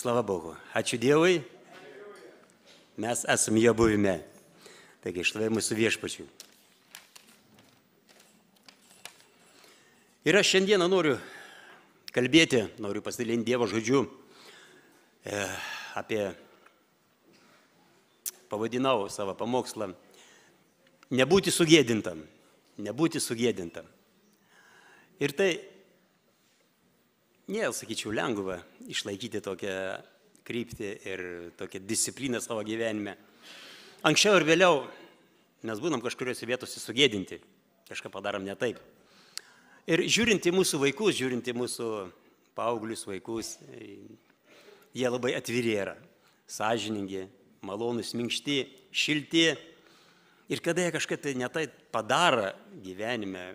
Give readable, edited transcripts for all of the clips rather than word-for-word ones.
Slava Bogu. Ačiū Dievui. Mes esame jo buvime. Taigi šlovė mūsų viešpačiui. Ir aš šiandieną noriu kalbėti, noriu pasidalinti Dievo žodžiu apie, pavadinau savo pamokslą, nebūti sugėdintam. Nebūti sugėdintam. Ir tai nėra, sakyčiau, lengva išlaikyti tokią kryptį ir tokią discipliną savo gyvenime. Anksčiau ir vėliau mes būnam kažkuriuose vietose sugėdinti, kažką padarom ne taip. Ir žiūrint į mūsų vaikus, žiūrint į mūsų paauglius vaikus, jie labai atviri yra, sąžiningi, malonūs, minkšti, šilti. Ir kada jie kažką tai netai padaro gyvenime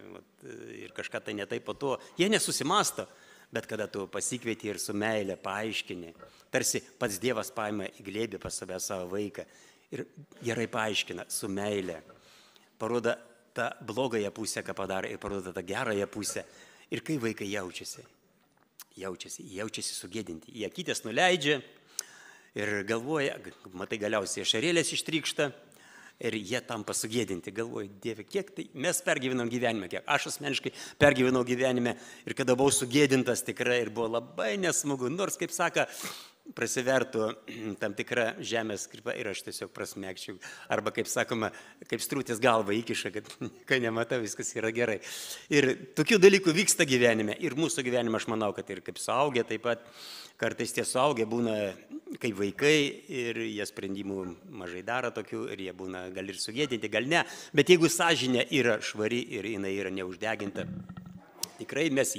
ir kažką tai netai po to, jie nesusimąsto, bet kada tu pasikvieti ir su meile paaiškini, tarsi pats Dievas paima į glėbį pas save savo vaiką ir gerai paaiškina su meile, parodo tą blogąją pusę, ką padarė, ir parodo tą gerąją pusę. Ir kai vaikai jaučiasi sugėdinti, jie akytės nuleidžia ir galvoja, matai, galiausiai ašarėlės ištrykšta. Ir jie tampa sugėdinti, galvoju, Dieve, kiek tai mes pergyvenam gyvenime, kiek aš asmeniškai pergyvenau gyvenime ir kada buvau sugėdintas tikrai ir buvo labai nesmagu, nors, kaip saka, prasivertų tam tikrą žemės skirpą ir aš tiesiog prasmegčiau, arba, kaip sakoma, kaip strūtis galva įkiša, kad kai nematau, viskas yra gerai. Ir tokių dalykų vyksta gyvenime ir mūsų gyvenime, aš manau, kad ir kaip suaugę taip pat, kartais tie suaugę būna kaip vaikai ir jie sprendimų mažai daro tokių ir jie būna gal ir sugėdinti, gal ne, bet jeigu sąžinė yra švari ir jinai yra neuždeginta, tikrai mes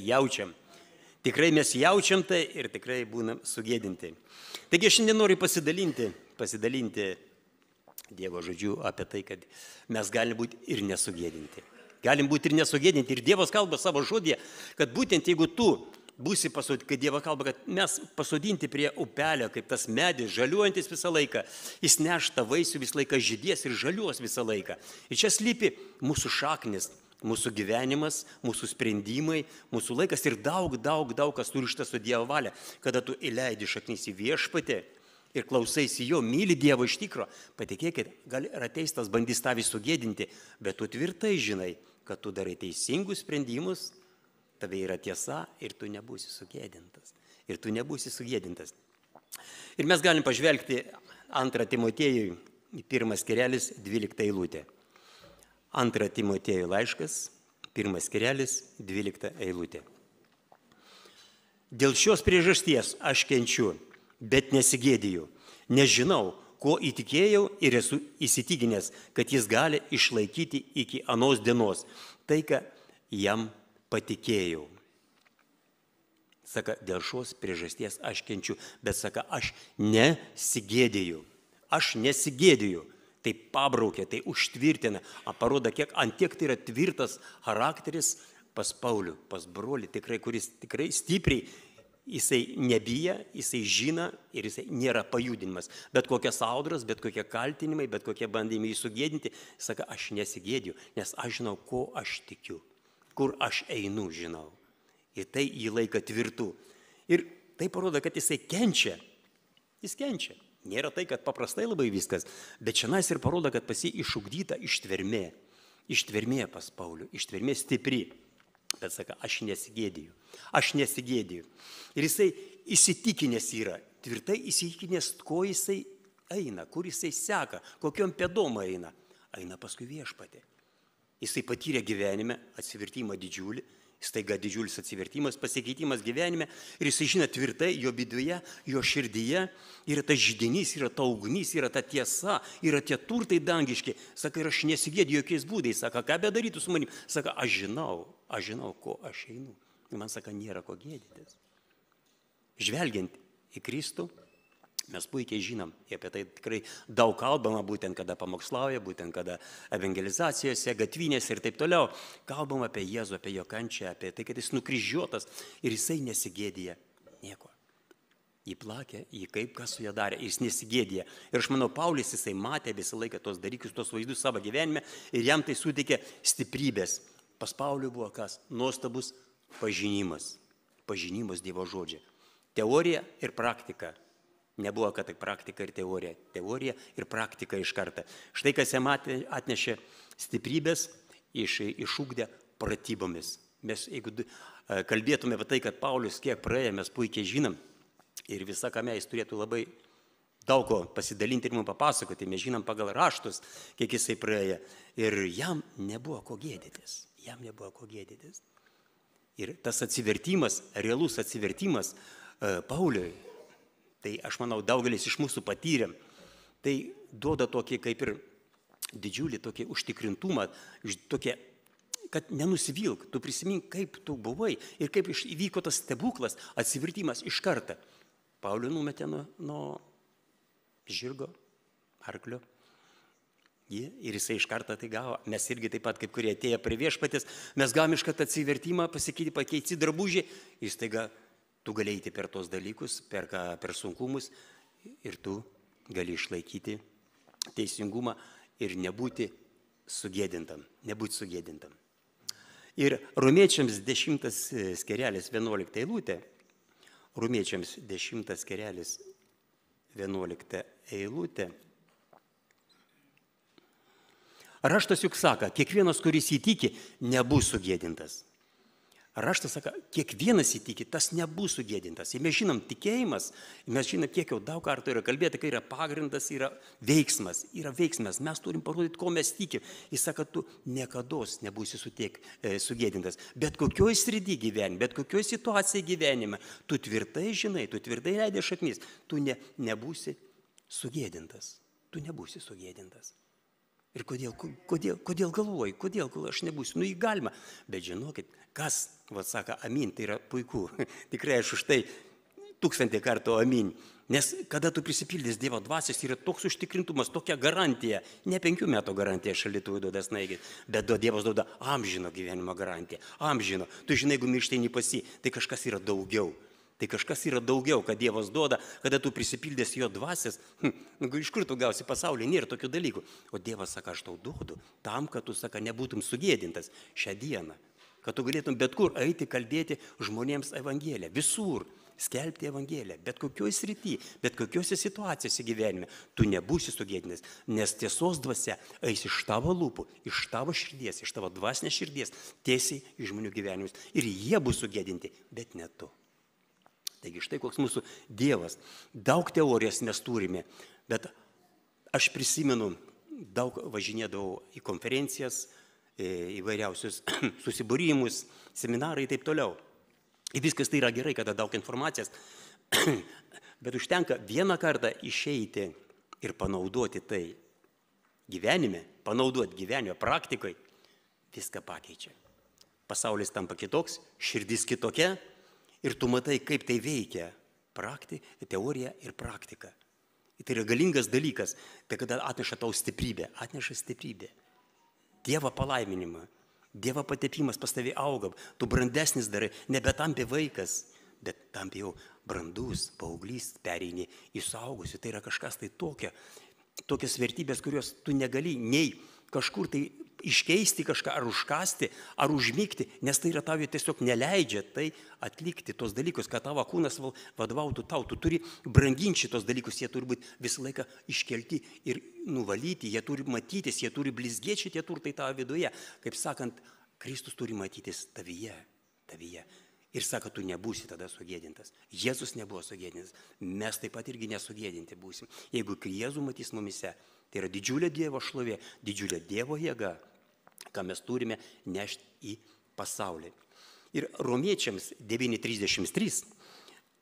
jaučiam tai ir tikrai būnam sugėdinti. Taigi aš šiandien noriu pasidalinti Dievo žodžiu apie tai, kad mes galim būti ir nesugėdinti. Galim būti ir nesugėdinti. Ir Dievas kalba savo žodėje, kad būtent jeigu tu būsi pasodinti, kad Dievas kalba, kad mes pasodinti prie upelio, kaip tas medis, žaliuojantis visą laiką, jis nešta vaisių visą laiką, žydės ir žaliuos visą laiką. Ir čia slypi mūsų šaknis, mūsų gyvenimas, mūsų sprendimai, mūsų laikas ir daug kas surišta su Dievo valia. Kada tu įleidi šaknis į viešpatį ir klausaisi jo, myli Dievo iš tikro, patikėkit, gal ir ateis tas bandys tavį sugėdinti, bet tu tvirtai žinai, kad tu darai teisingus sprendimus, tave yra tiesa ir tu nebūsi sugėdintas. Ir mes galim pažvelgti 2 Timotiejui, 1 skirelis, 12 eilutė. 2 Timotiejų laiškas, 1 skirelis, 12 eilutė. Dėl šios priežasties aš kenčiu, bet nesigėdiju, nes žinau, ko įtikėjau ir esu įsitikinęs, kad jis gali išlaikyti iki anos dienos. Tai, ką jam patikėjau. Saka, dėl šios priežasties aš kenčiu, bet saka, aš nesigėdiju. Tai pabraukė, tai užtvirtina, parodo, ant tiek tai yra tvirtas charakteris pas Paulių, pas brolį, kuris tikrai stipriai, jisai nebijo, jisai žino ir jisai nėra pajudinimas. Bet kokias audras, bet kokie kaltinimai, bet kokie bandymai jį sugėdinti, saka, aš nesigėdiju, nes aš žinau, ko aš tikiu. Kur aš einu, žinau. Ir tai jį laika tvirtų. Ir tai parodo, kad jisai kenčia. Jis kenčia. Nėra tai, kad paprastai labai viskas, bet šiandien ir parodo, kad pas jį išugdyta ištvermė. Ištvermė pas Paulių, ištvermė stipri. Bet saka, aš nesigėdiju. Ir jisai įsitikinęs yra, tvirtai įsitikinęs, ko jisai eina, kur jisai seka, kokiom pėdom eina. Eina paskui viešpatį. Jisai patyrė gyvenime atsivertimą didžiulį, staiga didžiulis atsivertimas, pasikeitimas gyvenime ir jisai žino tvirtai jo viduje, jo širdyje yra tas židinys, yra ta ugnis, yra ta tiesa, yra tie turtai dangiški. Saka, ir aš nesigėdiju jokiais būdais, saka, ką bedarytų su manim. Saka, aš žinau, ko aš einu. Ir man saka, nėra ko gėdytis. Žvelgiant į Kristų, mes puikiai žinom, apie tai tikrai daug kalbama, būtent kada pamokslauja, būtent kada evangelizacijose, gatvinėse ir taip toliau. Kalbama apie Jėzų, apie jo kančią, apie tai, kad jis nukryžiuotas ir jisai nesigėdija nieko. Jį plakė, jį kaip kas su juo darė, jis nesigėdija. Ir aš manau, Paulius jisai matė visą laiką tos dalykus, tos vaizdus savo gyvenime ir jam tai suteikė stiprybės. Pas Paulių buvo kas? Nuostabus pažinimas Dievo žodžio. Teorija ir praktika. Nebuvo, kad tai praktika ir teorija. Teorija ir praktika iš karto. Štai kas jam atnešė stiprybės, išugdė pratybomis. Mes, jeigu kalbėtume apie tai, kad Paulius kiek praėjo, mes puikiai žinom. Ir visa kame jis turėtų labai daug ko pasidalinti ir mums papasakoti. Mes žinom pagal raštus, kiek jisai praėjo. Ir jam nebuvo ko gėdytis. Jam nebuvo ko gėdytis. Ir tas atsivertimas, realus atsivertimas Pauliui, tai aš manau daugelis iš mūsų patyrėm, tai duoda tokį kaip ir didžiulį tokį užtikrintumą, tokį, kad nenusivilk, tu prisimink, kaip tu buvai ir kaip įvyko tas stebuklas, atsivertimas iš karto. Paulių numetė nuo žirgo, arklio. Ir jisai iš karto tai gavo. Mes irgi taip pat, kaip kurie atėjo prie viešpatės, mes gavom iš karto atsivertimą, pasakyti, pakeisti drabužį, jis taiga, tu gali eiti per tos dalykus, per sunkumus ir tu gali išlaikyti teisingumą ir nebūti sugėdintam. Ir Romiečiams 10 skerelis 11 eilutė, Romiečiams 10 skerelis 11 eilutė, raštas juk sako, kiekvienas, kuris įtiki, nebus sugėdintas. Raštas sako, kiekvienas įtiki, tas nebus sugėdintas. Ir mes žinom tikėjimas, mes žinom, kiek jau daug kartų yra kalbėta, kai yra pagrindas, yra veiksmas. Mes turim parodyti, ko mes tikim. Jis sako, tu niekados nebūsi sugėdintas. Bet kokioj srity gyvenime, bet kokioj situacijai gyvenime, tu tvirtai žinai, tu tvirtai leidai šaknis, tu nebūsi sugėdintas. Tu nebūsi sugėdintas. Ir kodėl galvoji, kodėl aš nebūsiu? Jį galima. Bet žinokit, kas, sako, amin, tai yra puiku. Tikrai aš už tai 1000 kartų amin. Nes kada tu prisipildys Dievo dvasios, yra toks užtikrintumas, tokia garantija. Ne 5 metų garantija šalituvui duoda snaigį, bet Dievas duoda amžino gyvenimo garantiją. Amžino. Tu žinai, jeigu miršteini pas jį, tai kažkas yra daugiau. Tai kažkas yra daugiau, kad Dievas duoda, kada tu prisipildės jo dvasias, iš kur tu gausi pasaulyje, nėra tokių dalykų. O Dievas sako, aš tau duodu tam, kad tu, sako, nebūtum sugėdintas šią dieną, kad tu galėtum bet kur eiti kalbėti žmonėms Evangeliją, visur skelbti Evangeliją, bet kokioj srity, bet kokiose situacijose gyvenime, tu nebūsi sugėdintas, nes tiesos dvasia eis iš tavo lūpų, iš tavo širdies, iš tavo dvasinės širdies, tiesiai į žmonių gyvenimus. Ir jie bus sugėdinti, bet ne tu. Taigi štai koks mūsų Dievas. Daug teorijos mes turime, bet aš prisimenu, daug važinėdavau į konferencijas, įvairiausius susibūrimus, seminarai ir taip toliau. Ir viskas tai yra gerai, kada daug informacijos, bet užtenka vieną kartą išeiti ir panaudoti tai gyvenime, panaudoti gyvenime praktikoje, viską pakeičia. Pasaulis tampa kitoks, širdis kitokia. Ir tu matai, kaip tai veikia teorija ir praktika. Tai yra galingas dalykas, tai kada atneša tau stiprybę, Dievo palaiminimą, Dievo patepimas pas tavį auga, tu brandesnis darai, nebetampi vaikas, bet tampi jau brandus, paauglys, pereini į suaugusių. Tai yra kažkas tai tokias vertybės, kurios tu negali nei kažkur tai iškeisti kažką, ar užkasti, ar užmygti, nes tai yra tavai tiesiog neleidžia tai atlikti tos dalykus, kad tavo kūnas vadovautų tau. Tu turi branginti šitos dalykus, jie turi būti visą laiką iškelti ir nuvalyti, jie turi matytis, jie turi blizgėti šitie turtai tavo viduje. Kaip sakant, Kristus turi matytis tavyje. Ir sako, tu nebūsi tada sugėdintas. Jėzus nebuvo sugėdintas. Mes taip pat irgi nesugėdinti būsim. Jeigu Jėzų matys mumise, tai yra didžiulė Dievo šlovė, didžiulė Dievo jėga, ką mes turime nešti į pasaulį. Ir Romiečiams 9:33,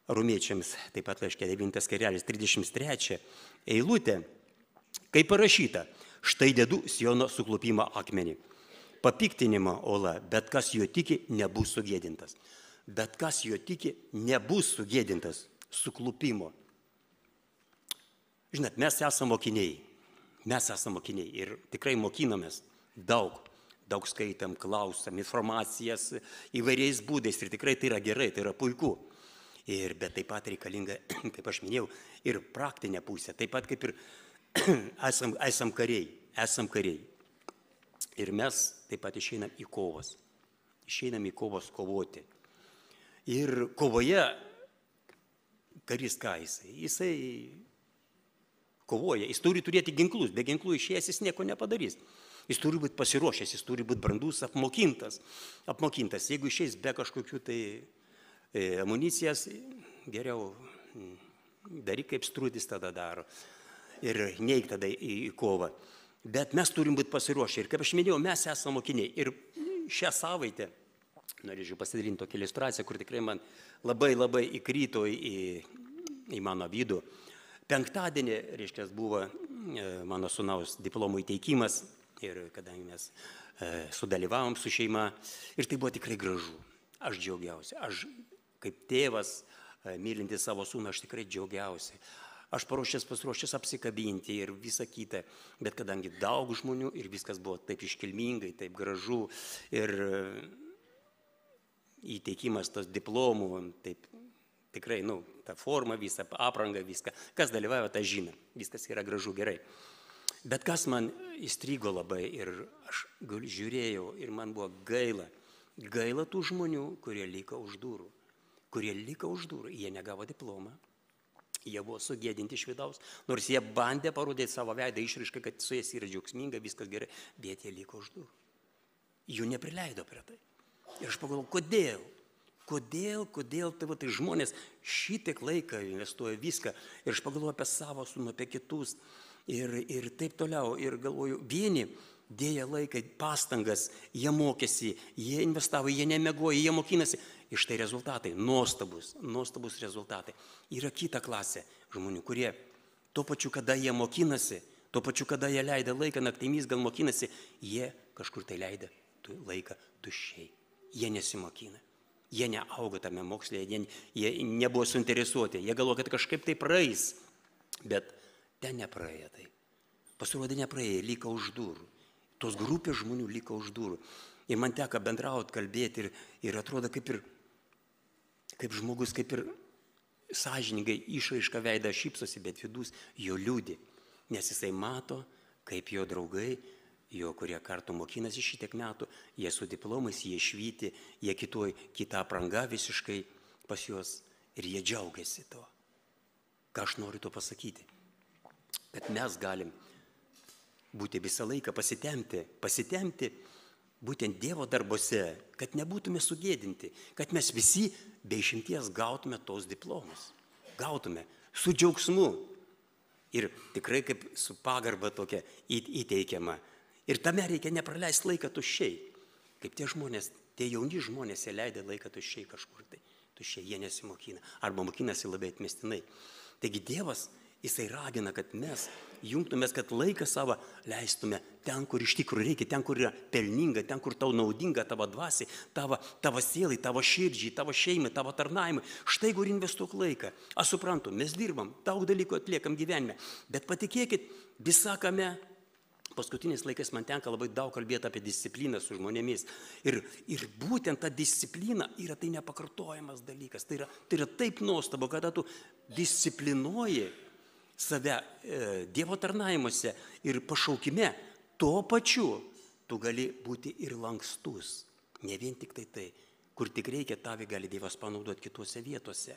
Romiečiams taip pat laiške 9 skerelis 33 eilutė, kaip parašyta, štai dedu Siono suklupimą akmenį, papiktinimą ola, bet kas jo tiki, nebus sugėdintas. Bet kas jo tiki, nebus sugėdintas suklupimo. Žinot, mes esame mokiniai ir tikrai mokinomės daug skaitam, klausam, informacijas įvairiais būdais ir tikrai tai yra gerai, tai yra puiku. Bet taip pat reikalinga, kaip aš minėjau, ir praktinė pusė, taip pat kaip ir esam kariai. Ir mes taip pat išeinam į kovos kovoti. Ir kovoje karys ką jisai kovoja, jis turi turėti ginklus, be ginklų išėjęs jis nieko nepadarys. Jis turi būti pasiruošęs, jis turi būti brandus, apmokintas. Jeigu išeis be kažkokių tai amunicijas, geriau daryk kaip strudis tada daro ir neik tada į kovą. Bet mes turim būti pasiruošę. Ir kaip aš minėjau, mes esame mokiniai. Ir šią savaitę, norėčiau pasidalinti tokią iliustraciją, kur tikrai man labai įkrito į mano vidų. Penktadienį, reiškia, buvo mano sūnaus diplomo įteikimas ir kadangi mes sudalyvavom su šeima ir tai buvo tikrai gražu. Aš džiaugiausi. Aš kaip tėvas, mylinti savo sūnų, aš tikrai džiaugiausi. Aš pasiruošęs apsikabinti ir visą kitą, bet kadangi daug žmonių ir viskas buvo taip iškilmingai, taip gražu ir įteikimas tos diplomų, taip tikrai, ta forma, visą aprangą, viską, kas dalyvavo, tą žino, viskas yra gražu, gerai. Bet kas man įstrigo labai ir aš žiūrėjau ir man buvo gaila tų žmonių, kurie liko už durų. Jie negavo diplomą, jie buvo sugėdinti iš vidaus, nors jie bandė parodyti savo veidą išraišką, kad su jais yra džiaugsminga, viskas gerai, bet jie liko už durų. Jų neprileido prie tai. Ir aš pagalvojau, kodėl tai žmonės šitiek laiką investuoja viską. Ir aš pagalvojau apie savo sūnų, apie kitus ir taip toliau. Ir galvoju, vieni dėjo laiką, pastangas, jie mokėsi, jie investavo, jie nemiegojo, jie mokinasi. Ir štai rezultatai, nuostabus rezultatai. Yra kita klasė žmonių, kurie tuo pačiu, kada jie mokinasi, tuo pačiu, kada jie leidė laiką, naktimis gal mokinasi, jie kažkur tai leidė laiką tuščiai. Jie nesimokina, jie neauga tame moksle, jie nebuvo suinteresuoti, jie galvoja, kad kažkaip tai praeis, bet ten nepraėjo tai. Pasirodė nepraėjo, liko už durų. Tos grupės žmonių liko už durų. Ir man teko bendrauti, kalbėti ir atrodo kaip žmogus, kaip ir sąžiningai išraiška veidą šypsosi, bet vidus jo liūdi, nes jisai mato, kaip jo draugai, kurie kartu mokinasi šitiek metų, jie su diplomais, jie švyti, jie kita apranga visiškai pas juos ir jie džiaugiasi to. Ką aš noriu to pasakyti? Kad mes galim būti visą laiką pasitemti būtent Dievo darbose, kad nebūtume sugėdinti, kad mes visi be išimties gautume tos diplomus. Gautume su džiaugsmu ir tikrai kaip su pagarba tokia įteikiama. Ir tame reikia nepraleisti laiką tuščiai. Kaip tie jauni žmonės, jie leidė laiką tuščiai kažkur tai. Tuščiai jie nesimokina. Arba mokinasi labai atmestinai. Taigi Dievas, jisai ragina, kad mes jungtumės, kad laiką savo leistume ten, kur iš tikrųjų reikia, ten, kur yra pelninga, ten, kur tau naudinga, tavo dvasiai, tavo sielai, tavo širdžiai, tavo šeimai, tavo tarnavimai. Štai kur investuok laiką. Aš suprantu, mes dirbam, daug dalykų atliekam gyvenime, bet patikėkit, visakame, paskutiniais laikais man tenka labai daug kalbėti apie discipliną su žmonėmis. Ir būtent ta disciplina yra tai nepakartojamas dalykas. Tai yra taip nuostabu, kada tu disciplinuoji save Dievo tarnavimuose ir pašaukime, tuo pačiu tu gali būti ir lankstus. Ne vien tik tai, kur tik reikia, tavį gali Dievas panaudoti kitose vietose.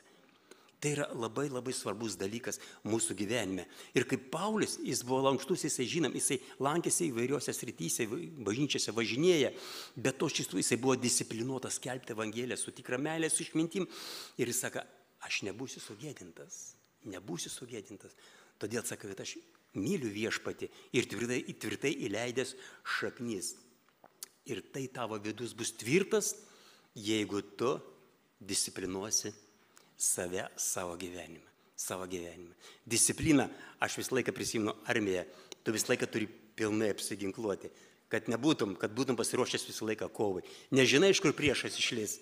Tai yra labai svarbus dalykas mūsų gyvenime. Ir kaip Paulius, jis buvo lankstus, jisai lankėsi įvairiuose srityse, bažnyčiose važinėja, bet to šis jisai buvo disciplinuotas skelbti Evangeliją su tikra meilė, su išmintim. Ir jis sako, aš nebūsiu sugėdintas. Todėl sakau, kad aš myliu Viešpatį ir tvirtai įleidęs šaknis. Ir tai tavo vidus bus tvirtas, jeigu tu disciplinuosi savo gyvenimą. Disciplina, aš visą laiką prisimenu armiją, tu visą laiką turi pilnai apsiginkluoti, kad būtum pasiruošęs visą laiką kovai. Nežinai, iš kur priešas išlės,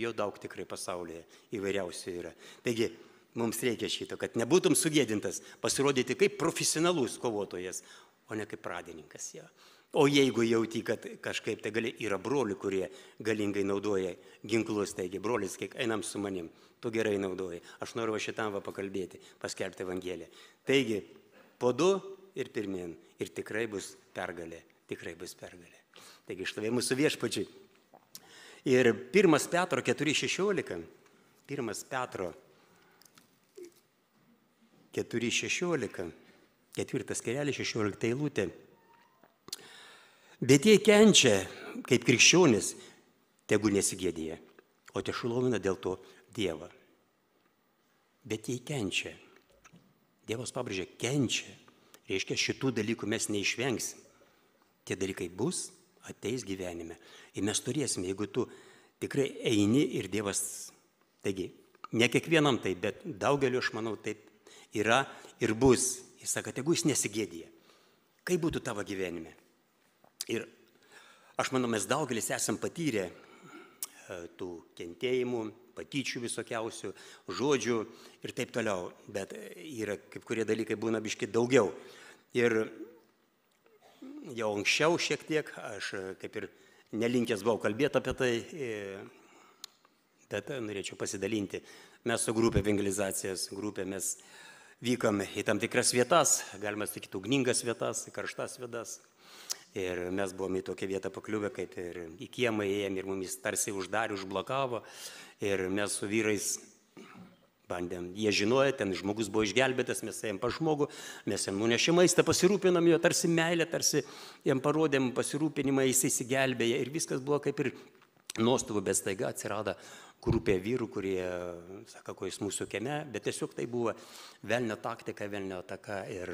jo daug tikrai pasaulyje įvairiausių yra. Taigi, mums reikia šito, kad nebūtum sugėdintas, pasirodyti kaip profesionalus kovotojas, o ne kaip pradininkas. Ja. O jeigu jauti, kad kažkaip tai yra brolių, kurie galingai naudoja ginklus, taigi brolis, kiek einam su manim, tu gerai naudoji. Aš noriu šitam pakalbėti, paskelbti Evangeliją. Taigi, po 2 ir pirmin, ir tikrai bus pergalė. Taigi, štai mūsų Viešpačiui. Ir 1 Petro 4,16, 1 Petro 4:16, 4 skyrelis, 16 eilutė. Bet jei kenčia, kaip krikščionis, tegu nesigėdėja, o te šlovina dėl to Dievą. Bet jei kenčia, Dievas pabrėžia, kenčia, reiškia, šitų dalykų mes neišvengsim. Tie dalykai bus, ateis gyvenime. Ir mes turėsime, jeigu tu tikrai eini ir Dievas, taigi, ne kiekvienam taip, bet daugeliu, aš manau, taip yra ir bus. Jis sako, tegu jis nesigėdėja. Kaip būtų tavo gyvenime? Ir aš manau, mes daugelis esam patyrę tų kentėjimų, patyčių visokiausių, žodžių ir taip toliau. Bet yra kaip kurie dalykai būna biški daugiau. Ir jau anksčiau šiek tiek, aš kaip ir nelinkęs buvau kalbėti apie tai, bet norėčiau pasidalinti. Mes su grupė evangelizacijos grupė, mes vykom į tam tikras vietas, galima sakyti, ugningas vietas, karštas vietas. Ir mes buvome į tokią vietą pakliuvę, kaip ir į kiemą ėjom ir mumis tarsi uždarė, užblokavo. Ir mes su vyrais bandėm, jie žinojo, ten žmogus buvo išgelbėtas, mes ėjom pas žmogų, mes jam nunešėm maistą, pasirūpinam jo, tarsi meilę, tarsi jam parodėm pasirūpinimą, jis įsigelbėjo ir viskas buvo kaip ir nuostabu, bet staiga atsirado grupė vyrų, kurie, sako, ko jis mūsų kieme, bet tiesiog tai buvo velnio taktika, velnio ataka ir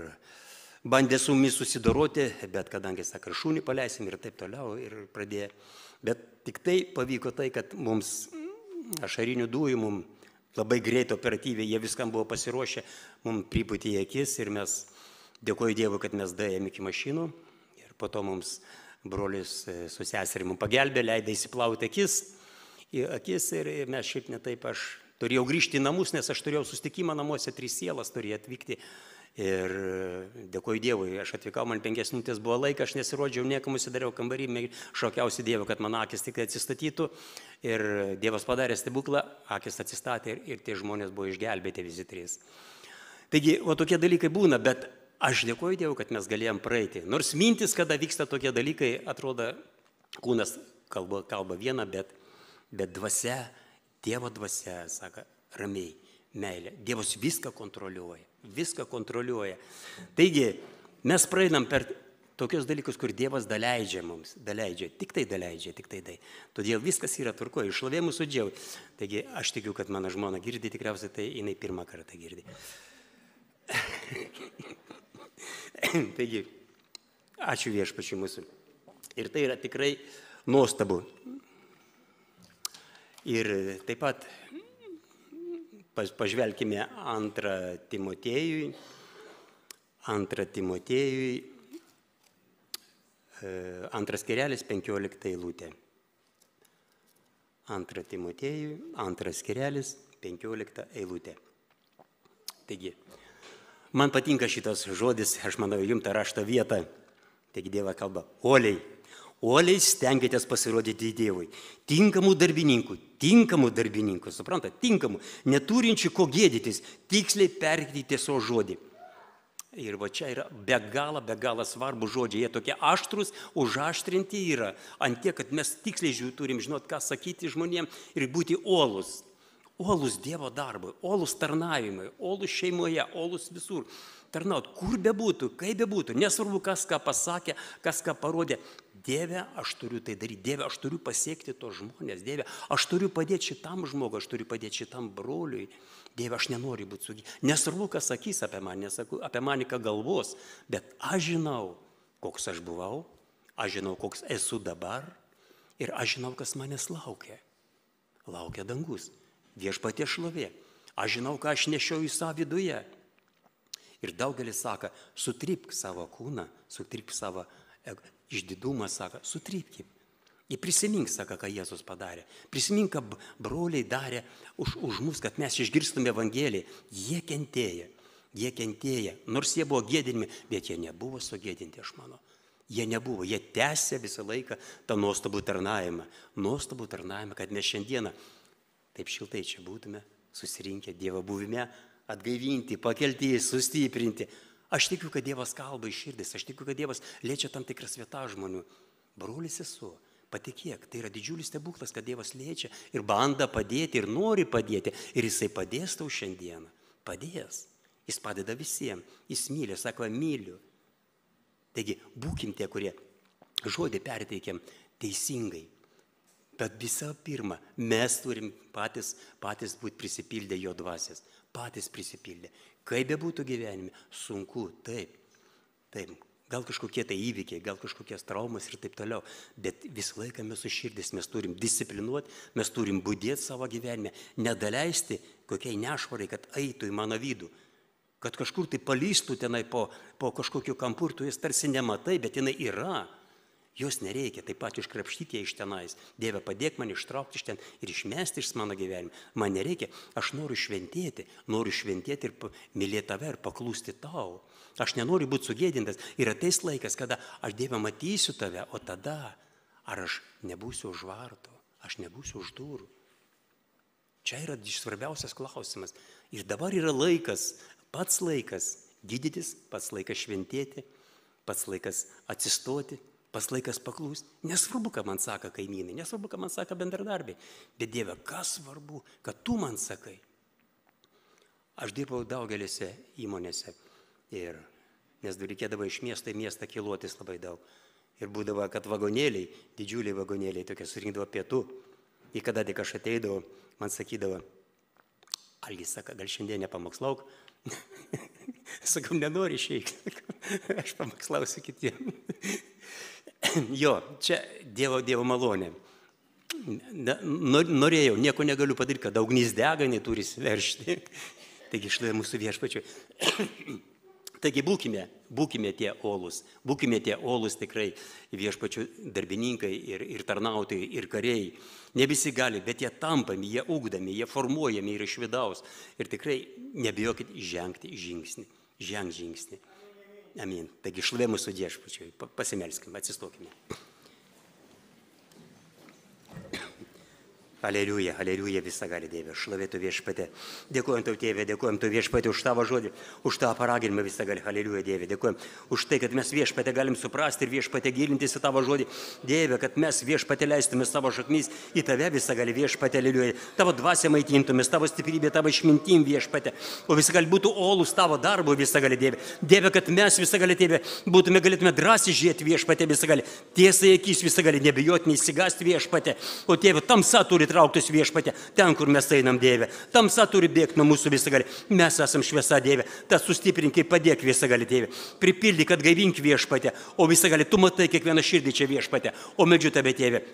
bandė su mumis susidoroti, bet kadangi, sako, šunį paleisim ir taip toliau ir pradėjo. Bet tik tai pavyko tai, kad mums ašarinių dujų, mums labai greit, operatyviai, jie viskam buvo pasiruošę, mums pripūtė į akis ir mes, dėkoju Dievui, kad mes daėjom iki mašinų ir po to mums brolis su seserimi pagelbė, leidė įsiplauti akis ir mes šiaip netaip, aš turėjau grįžti į namus, nes aš turėjau susitikimą namuose, 3 sielas turėjo atvykti. Ir dėkoju Dievui, aš atvykau, man 5 minutės buvo laikas, aš nesirodžiau, niekam užsidariau kambarį, šaukiausi Dievą, kad mano akis tik atsistatytų. Ir Dievas padarė stebuklą, akis atsistatė ir tie žmonės buvo išgelbėti visi 3. Taigi, o tokie dalykai būna, bet aš dėkoju Dievui, kad mes galėjom praeiti. Nors mintis, kada vyksta tokie dalykai, atrodo, kūnas kalba vieną, bet dvasia, Dievo dvasia, sako, ramiai, meilė. Dievas viską kontroliuoja. Viską kontroliuoja. Taigi, mes praeinam per tokius dalykus, kur Dievas daleidžia mums, tik tai daleidžia. Todėl viskas yra tvarkoje, šlovė mūsų Dievui. Taigi, aš tikiu, kad mano žmona girdi, tikriausiai tai jinai pirmą kartą girdi. Taigi, ačiū Viešpačiui mūsų. Ir tai yra tikrai nuostabu. Ir taip pat pažvelkime 2 Timotiejui, 2 skyrelis, 15 eilutė. 2 Timotiejui, 2 skyrelis, 15 eilutė. Taigi, man patinka šitas žodis, aš manau, jums tą raštą vietą. Taigi Dieva kalba, uoliai stenkitės pasirodyti Dievui, tinkamų darbininkų, suprantate, tinkamų, neturinčių ko gėdytis, tiksliai perteikti tiesos žodį. Ir va čia yra be galo svarbu žodžiai, jie tokie aštrus, užaštrinti yra, ant tiek, kad mes tiksliai turim žinot, ką sakyti žmonėms ir būti uolus. Uolus Dievo darbui, uolus tarnavimai, uolus šeimoje, uolus visur. Tarnaut, kur bebūtų, kaip bebūtų, nesvarbu, kas ką pasakė, kas ką parodė. Dieve, aš turiu tai daryti, Dieve, aš turiu pasiekti tos žmonės, Dieve, aš turiu padėti šitam žmogui, aš turiu padėti šitam broliui. Dieve, aš nenoriu būti sugi. Nesvarbu, kas sakys apie mane, nesakau, apie mane ką galvos, bet aš žinau, koks aš buvau, aš žinau, koks esu dabar ir aš žinau, kas manęs laukia. Laukia dangus, Viešpaties šlovė. Aš žinau, ką aš nešiau į savo viduje. Ir daugelis sako, sutrypk savo kūną, sutrypk savo išdidumą, sako, sutrypkim. Ir prisimink, sako, ką Jėzus padarė. Prisimink, ką broliai darė už mus, kad mes išgirstume Evangeliją. Jie kentėja, nors jie buvo gėdinimi, bet jie nebuvo sugėdinti, aš manau. Jie nebuvo, jie tęsė visą laiką tą nuostabų tarnavimą, kad mes šiandieną taip šiltai čia būtume susirinkę Dievo buvime, atgaivinti, pakelti, sustiprinti. Aš tikiu, kad Dievas kalba iš širdis, aš tikiu, kad Dievas liečia tam tikras vietas žmonių. Brolis esu, patikėk, tai yra didžiulis stebuklas, kad Dievas liečia ir bando padėti ir nori padėti. Ir Jisai padės tau šiandieną, padės. Jis padeda visiems. Jis myli, sako, myliu. Taigi, būkim tie, kurie žodį perteikiam teisingai. Bet visą pirma, mes turim patys būti prisipildę jo dvasias. Patys prisipildę. Kaip be būtų gyvenime, sunku, taip. Gal kažkokie tai įvykiai, gal kažkokias traumas ir taip toliau. Bet visą laiką mes su širdis, mes turim disciplinuoti, mes turim budėti savo gyvenime, nedaleisti kokiai nešvarai, kad eitų į mano vidų. Kad kažkur tai palystų tenai po kažkokiu kampu ir tu jas tarsi nematai, bet jinai yra. Jos nereikia taip pat iškrapštyti ją iš tenais. Dieve, padėk man ištraukti iš ten ir išmesti iš mano gyvenimą. Man nereikia, aš noriu šventėti ir mylėti tave ir paklūsti tau. Aš nenoriu būti sugėdintas. Ir ateis laikas, kada aš, Dieve, matysiu tave, o tada ar aš nebūsiu už vartų, aš nebūsiu už durų. Čia yra svarbiausias klausimas. Ir dabar yra pats laikas gydytis, pats laikas šventėti, pats laikas atsistoti, pats laikas paklūsti. Nesvarbu, ką man sako kaimynai, nesvarbu, ką man sako bendradarbiai. Bet Dieve, kas svarbu, kad tu man sakai. Aš dirbau daugelėse įmonėse, nes reikėdavo iš miesto į miestą kiluotis labai daug. Ir būdavo, kad vagonėliai, didžiuliai vagonėliai, tokie surinkdavo pietų. Ir kada tik aš ateidavau, man sakydavo, Algis, sako, gal šiandien nepamokslauk? Sakau, nenori išeiti. Aš pamokslausiu kitiem. Jo, čia Dievo malonė. Norėjau, nieko negaliu padaryti, kad ugnis dega, neturi sveršti. Taigi štai mūsų viešpačiui. Taigi būkime tie olus tikrai viešpačių darbininkai ir tarnautojai ir kariai. Ne visi gali, bet jie tampami, jie ugdami, jie formuojami ir iš vidaus. Ir tikrai nebijokit žengti žingsnį. Ženk žingsnį. Amin. Taigi šlovė mūsų viešpačiui. Pasimelskime, atsistokime. Aleliuja, aleliuja, visagali Dieve, šlovė tu viešpate. Dėkojam tau, Tėve, dėkojam tu viešpate už tavo žodį, už tavo paraginimą visagali, aleliuja, Dieve, dėkojam už tai, kad mes viešpate galim suprasti ir viešpate gilintis į tavo žodį. Dieve, kad mes viešpate leistume savo šaknis į tave visagali viešpate, aleliuja. Tavo dvasia maitintumės, tavo stiprybė, tavo išmintim viešpate. O visagali būtų olus tavo darbo visagali Dieve. Dieve, kad mes visagali Tėve galėtume drąsiai žiūrėti viešpate visagali. Tiesai akis visagali, nebijoti, neįsigasti viešpate. O Tėve, tamsa turi trauktis viešpate, ten, kur mes einam, Dieve. Tamsa turi bėgti nuo mūsų visagali. Mes esam šviesa, Dieve. Tas sustiprink ir padėk visagali, Dieve. Pripildyk, atgaivink viešpate. O visagali, tu matai kiekvieną širdį čia viešpate. O medžiu tave, Dieve.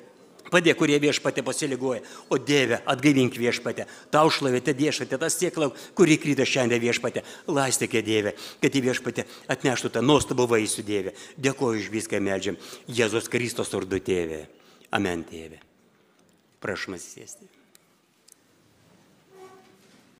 Padėk, kurie viešpate pasiligoja. O Dieve, atgaivink viešpate. Tau šlovė, te viešpate, tas siekla, kuri krito šiandien viešpate. Laistykė, Dieve, kad į viešpate atneštų tą nuostabų vaisių, Dieve. Dėkoju už viską, meldžiam. Jėzus Kristus vardu, Tėve. Amen, Tėve. Prašom atsisėsti.